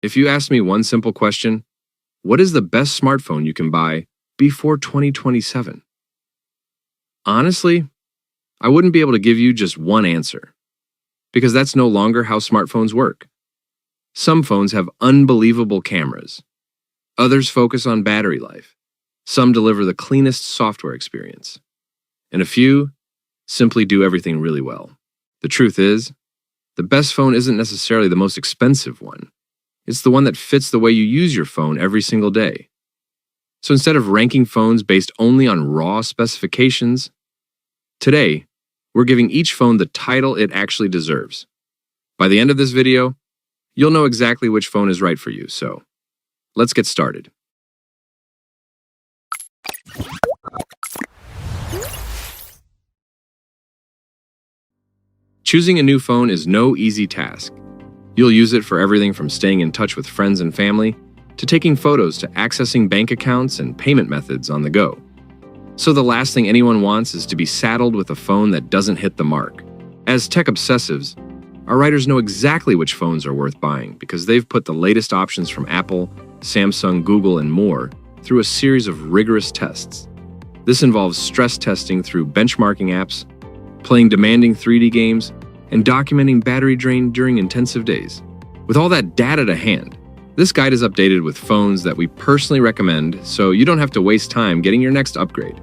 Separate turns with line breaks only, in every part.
If you ask me one simple question, what is the best smartphone you can buy before 2027? Honestly, I wouldn't be able to give you just one answer, because that's no longer how smartphones work. Some phones have unbelievable cameras. Others focus on battery life. Some deliver the cleanest software experience. And a few simply do everything really well. The truth is, the best phone isn't necessarily the most expensive one. It's the one that fits the way you use your phone every single day. So instead of ranking phones based only on raw specifications, today, we're giving each phone the title it actually deserves. By the end of this video, you'll know exactly which phone is right for you, so let's get started. Choosing a new phone is no easy task. You'll use it for everything from staying in touch with friends and family, to taking photos, to accessing bank accounts and payment methods on the go. So the last thing anyone wants is to be saddled with a phone that doesn't hit the mark. As tech obsessives, our writers know exactly which phones are worth buying because they've put the latest options from Apple, Samsung, Google, and more through a series of rigorous tests. This involves stress testing through benchmarking apps, playing demanding 3D games, and documenting battery drain during intensive days. With all that data to hand, this guide is updated with phones that we personally recommend so you don't have to waste time getting your next upgrade.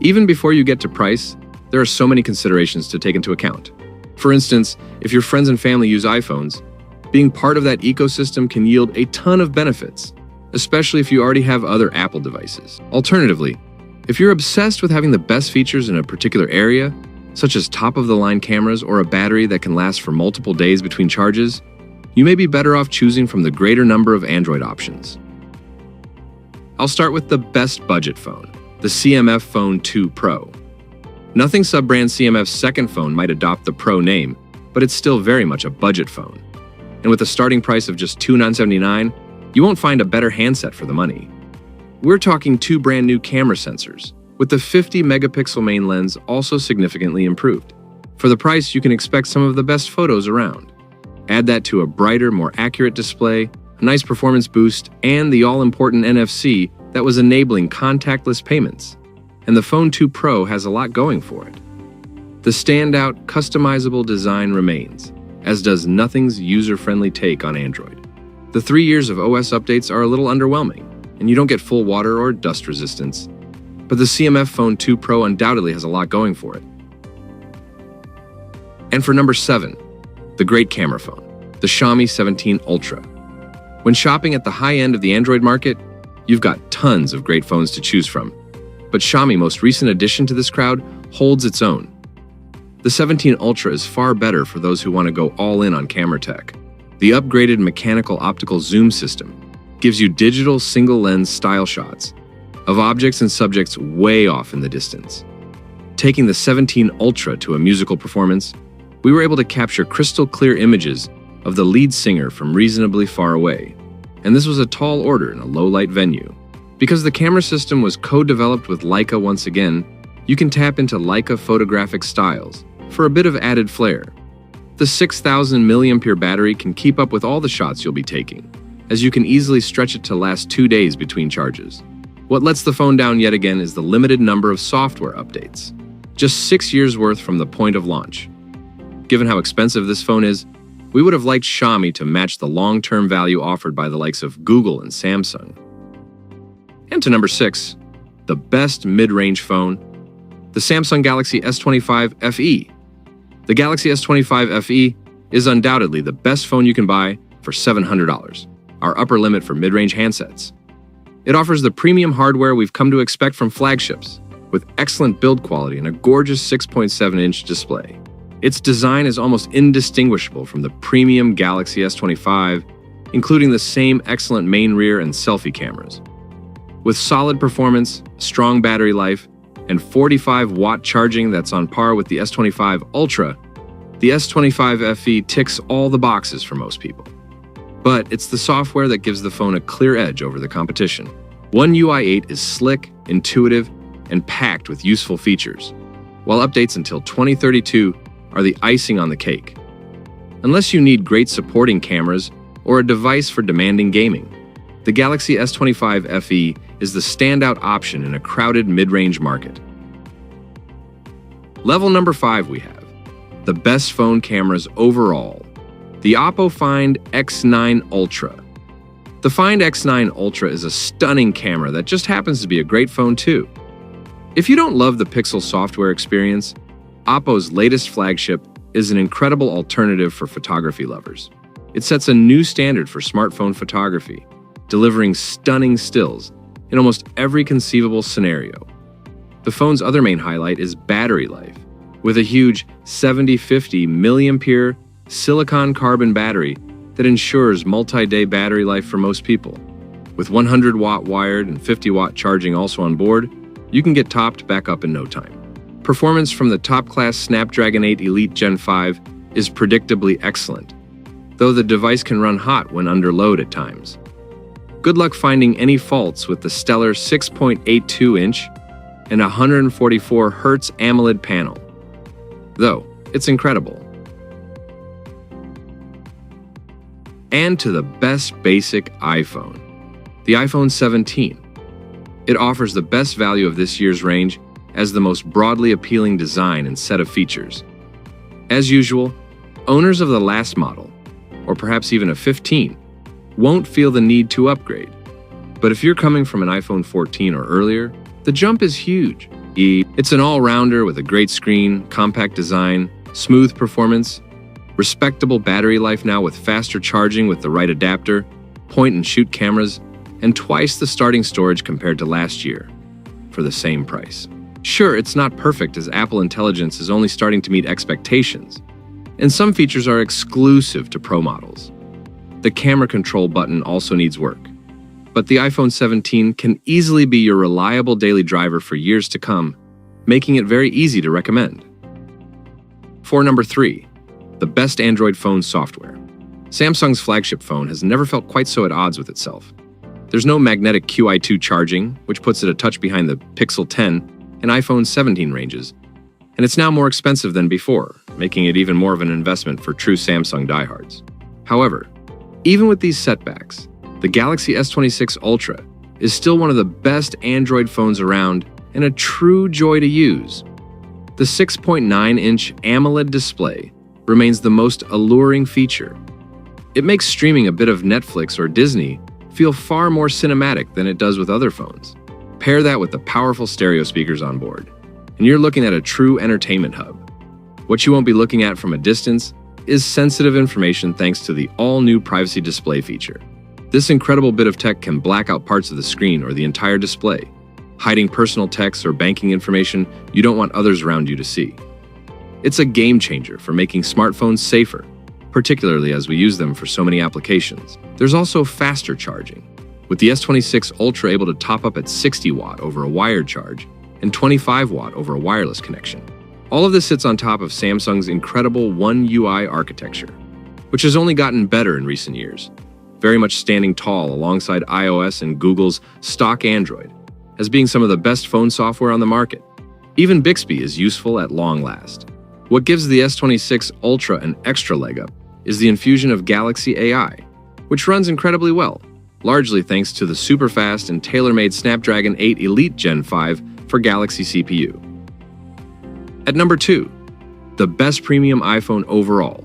Even before you get to price, there are so many considerations to take into account. For instance, if your friends and family use iPhones, being part of that ecosystem can yield a ton of benefits, especially if you already have other Apple devices. Alternatively, if you're obsessed with having the best features in a particular area, such as top-of-the-line cameras or a battery that can last for multiple days between charges, you may be better off choosing from the greater number of Android options. I'll start with the best budget phone, the CMF Phone 2 Pro. Nothing sub-brand CMF's second phone might adopt the Pro name, but it's still very much a budget phone. And with a starting price of just $2,979, you won't find a better handset for the money. We're talking 2 brand new camera sensors, with the 50-megapixel main lens also significantly improved. For the price, you can expect some of the best photos around. Add that to a brighter, more accurate display, a nice performance boost, and the all-important NFC that was enabling contactless payments. And the Phone 2 Pro has a lot going for it. The standout, customizable design remains, as does Nothing's user-friendly take on Android. The 3 years of OS updates are a little underwhelming, and you don't get full water or dust resistance. But the CMF Phone 2 Pro undoubtedly has a lot going for it. And for number 7, the great camera phone, the Xiaomi 17 Ultra. When shopping at the high end of the Android market, you've got tons of great phones to choose from. But Xiaomi's most recent addition to this crowd holds its own. The 17 Ultra is far better for those who want to go all in on camera tech. The upgraded mechanical optical zoom system gives you digital single-lens style shots of objects and subjects way off in the distance. Taking the 17 Ultra to a musical performance, we were able to capture crystal-clear images of the lead singer from reasonably far away. And this was a tall order in a low-light venue. Because the camera system was co-developed with Leica once again, you can tap into Leica photographic styles for a bit of added flair. The 6,000 mAh battery can keep up with all the shots you'll be taking, as you can easily stretch it to last 2 days between charges. What lets the phone down yet again is the limited number of software updates. Just 6 years worth from the point of launch. Given how expensive this phone is, we would have liked Xiaomi to match the long-term value offered by the likes of Google and Samsung. And to number 6, the best mid-range phone, the Samsung Galaxy S25 FE. The Galaxy S25 FE is undoubtedly the best phone you can buy for $700, our upper limit for mid-range handsets. It offers the premium hardware we've come to expect from flagships, with excellent build quality and a gorgeous 6.7-inch display. Its design is almost indistinguishable from the premium Galaxy S25, including the same excellent main rear and selfie cameras. With solid performance, strong battery life, and 45-watt charging that's on par with the S25 Ultra, the S25 FE ticks all the boxes for most people. But it's the software that gives the phone a clear edge over the competition. One UI 8 is slick, intuitive, and packed with useful features, while updates until 2032 are the icing on the cake. Unless you need great supporting cameras or a device for demanding gaming. The Galaxy S25 FE is the standout option in a crowded mid-range market. Level number 5 we have the best phone cameras overall, the Oppo Find X9 Ultra. The Find X9 Ultra is a stunning camera that just happens to be a great phone too. If you don't love the Pixel software experience, Oppo's latest flagship is an incredible alternative for photography lovers. It sets a new standard for smartphone photography, delivering stunning stills in almost every conceivable scenario. The phone's other main highlight is battery life, with a huge 7050 mAh silicon carbon battery that ensures multi-day battery life for most people. With 100-watt wired and 50-watt charging also on board, you can get topped back up in no time. Performance from the top-class Snapdragon 8 Elite Gen 5 is predictably excellent, though the device can run hot when under load at times. Good luck finding any faults with the stellar 6.82-inch and 144 Hz AMOLED panel, though it's incredible. And to the best basic iPhone, the iPhone 17. It offers the best value of this year's range as the most broadly appealing design and set of features. As usual, owners of the last model, or perhaps even a 15, won't feel the need to upgrade. But if you're coming from an iPhone 14 or earlier, the jump is huge. It's an all-rounder with a great screen, compact design, smooth performance, respectable battery life now with faster charging with the right adapter, point-and-shoot cameras, and twice the starting storage compared to last year, for the same price. Sure, it's not perfect as Apple Intelligence is only starting to meet expectations, and some features are exclusive to Pro models. The camera control button also needs work, but the iPhone 17 can easily be your reliable daily driver for years to come, making it very easy to recommend. For number 3, the best Android phone software. Samsung's flagship phone has never felt quite so at odds with itself. There's no magnetic QI2 charging, which puts it a touch behind the Pixel 10 and iPhone 17 ranges, and it's now more expensive than before, making it even more of an investment for true Samsung diehards. However, even with these setbacks, the Galaxy S26 Ultra is still one of the best Android phones around and a true joy to use. The 6.9-inch AMOLED display remains the most alluring feature. It makes streaming a bit of Netflix or Disney feel far more cinematic than it does with other phones. Pair that with the powerful stereo speakers on board, and you're looking at a true entertainment hub. What you won't be looking at from a distance is sensitive information thanks to the all-new privacy display feature. This incredible bit of tech can black out parts of the screen or the entire display, hiding personal text or banking information you don't want others around you to see. It's a game changer for making smartphones safer, particularly as we use them for so many applications. There's also faster charging, with the S26 Ultra able to top up at 60 watt over a wired charge and 25 watt over a wireless connection. All of this sits on top of Samsung's incredible One UI architecture, which has only gotten better in recent years, very much standing tall alongside iOS and Google's stock Android, as being some of the best phone software on the market. Even Bixby is useful at long last. What gives the S26 Ultra an extra leg up is the infusion of Galaxy AI, which runs incredibly well, largely thanks to the super-fast and tailor-made Snapdragon 8 Elite Gen 5 for Galaxy CPU. At number 2, the best premium iPhone overall,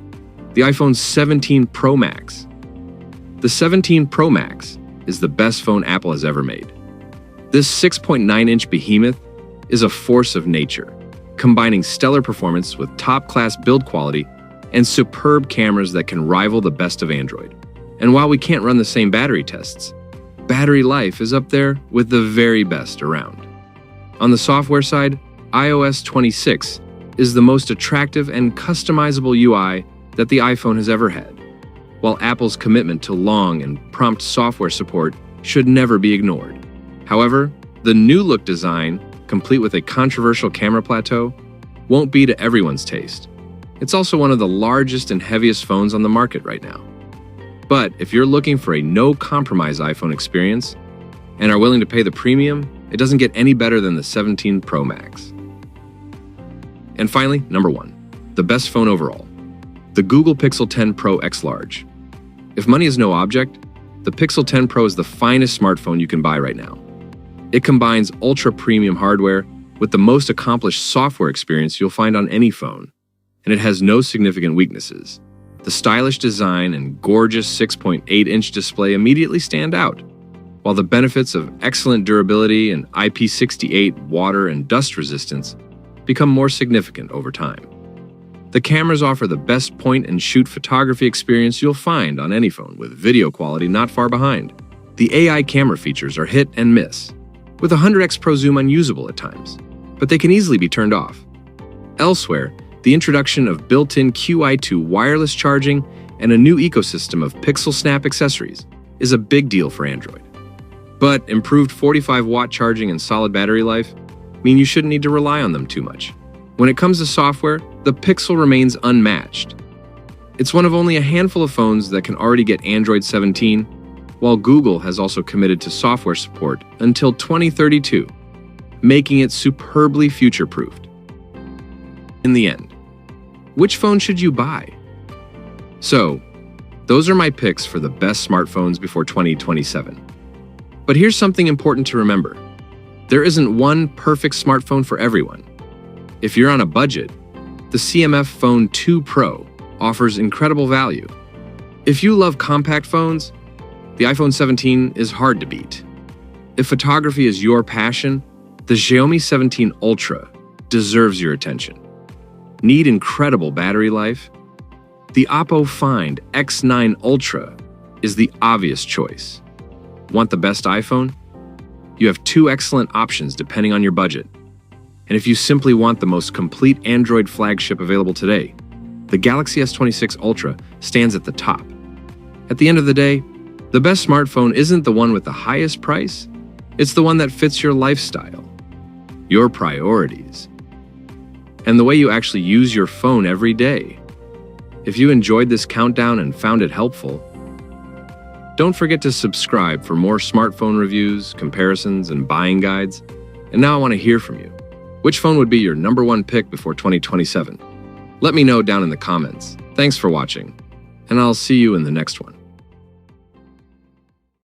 the iPhone 17 Pro Max. The 17 Pro Max is the best phone Apple has ever made. This 6.9-inch behemoth is a force of nature, combining stellar performance with top-class build quality and superb cameras that can rival the best of Android. And while we can't run the same battery tests, battery life is up there with the very best around. On the software side, iOS 26 is the most attractive and customizable UI that the iPhone has ever had, while Apple's commitment to long and prompt software support should never be ignored. However, the new look design, complete with a controversial camera plateau, won't be to everyone's taste. It's also one of the largest and heaviest phones on the market right now. But if you're looking for a no-compromise iPhone experience and are willing to pay the premium, it doesn't get any better than the 17 Pro Max. And finally, number 1, the best phone overall, the Google Pixel 10 Pro X Large. If money is no object, the Pixel 10 Pro is the finest smartphone you can buy right now. It combines ultra-premium hardware with the most accomplished software experience you'll find on any phone, and it has no significant weaknesses. The stylish design and gorgeous 6.8-inch display immediately stand out, while the benefits of excellent durability and IP68 water and dust resistance become more significant over time. The cameras offer the best point-and-shoot photography experience you'll find on any phone, with video quality not far behind. The AI camera features are hit and miss, with 100x Pro zoom unusable at times, but they can easily be turned off. Elsewhere, the introduction of built-in QI2 wireless charging and a new ecosystem of Pixel Snap accessories is a big deal for Android. But improved 45-watt charging and solid battery life mean you shouldn't need to rely on them too much. When it comes to software, the Pixel remains unmatched. It's one of only a handful of phones that can already get Android 17, while Google has also committed to software support until 2032, making it superbly future-proofed. In the end, which phone should you buy? So, those are my picks for the best smartphones before 2027. But here's something important to remember. There isn't one perfect smartphone for everyone. If you're on a budget, the CMF Phone 2 Pro offers incredible value. If you love compact phones, the iPhone 17 is hard to beat. If photography is your passion, the Xiaomi 17 Ultra deserves your attention. Need incredible battery life? The Oppo Find X9 Ultra is the obvious choice. Want the best iPhone? You have two excellent options depending on your budget. And if you simply want the most complete Android flagship available today, the Galaxy S26 Ultra stands at the top. At the end of the day, the best smartphone isn't the one with the highest price, it's the one that fits your lifestyle, your priorities, and the way you actually use your phone every day. If you enjoyed this countdown and found it helpful, don't forget to subscribe for more smartphone reviews, comparisons, and buying guides. And now I want to hear from you. Which phone would be your #1 pick before 2027? Let me know down in the comments. Thanks for watching, and I'll see you in the next one.